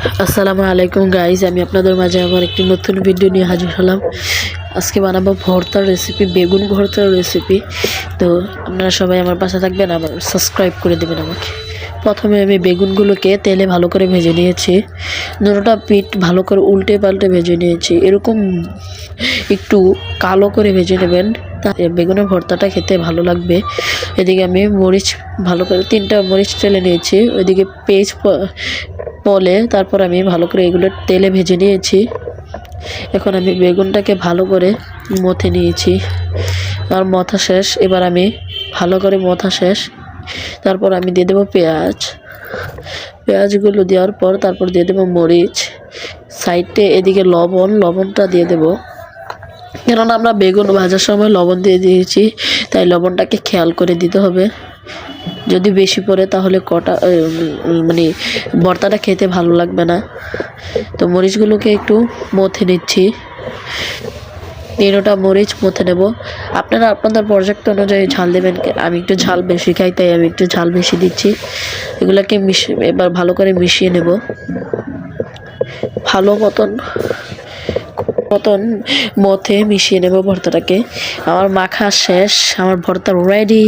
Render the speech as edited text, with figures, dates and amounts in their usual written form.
আসসালামু আলাইকুম গাইজ, আমি আপনাদের মাঝে আমার একটি নতুন ভিডিও নিয়ে হাজির হলাম। আজকে বানাবো ভর্তার রেসিপি, বেগুন ভর্তার রেসিপি। তো আপনারা সবাই আমার পাশে থাকবেন, আমার সাবস্ক্রাইব করে দেবেন আমাকে। প্রথমে আমি বেগুনগুলোকে তেলে ভালো করে ভেজে নিয়েছি। দুটোটা পিঠ ভালো করে উল্টে পাল্টে ভেজে নিয়েছি। এরকম একটু কালো করে ভেজে নেবেন, বেগুনের ভর্তাটা খেতে ভালো লাগবে। এদিকে আমি মরিচ ভালো করে 3টা মরিচ টেলে নিয়েছি। ওইদিকে পেঁয়াজ পলে তারপর আমি ভালো করে এগুলো তেলে ভেজে নিয়েছি। এখন আমি বেগুনটাকে ভালো করে মথে নিয়েছি। আর মথা শেষ, এবার আমি ভালো করে মথা শেষ। তারপর আমি দিয়ে দেবো পেঁয়াজগুলো দেওয়ার পর তারপর দিয়ে দেবো মরিচ সাইডে। এদিকে লবণটা দিয়ে দেবো, কেননা আমরা বেগুন ভাজার সময় লবণ দিয়ে দিয়েছি, তাই লবণটাকে খেয়াল করে দিতে হবে। যদি বেশি পড়ে তাহলে মানে ভর্তাটা খেতে ভালো লাগবে না। তো মরিচগুলোকে একটু মথে নিচ্ছি। 3টা মরিচ মথে নেব। আপনারা আপনাদের পর্যাপ্ত অনুযায়ী ঝাল দেবেন। আমি একটু ঝাল বেশি খাই, তাই আমি একটু ঝাল বেশি দিচ্ছি। এগুলোকে এবার ভালো করে মিশিয়ে নেব। ভালো মতন মথে মিশিয়ে নেব ভর্তাটাকে। আমার মাখা শেষ, আমার ভর্তা রেডি।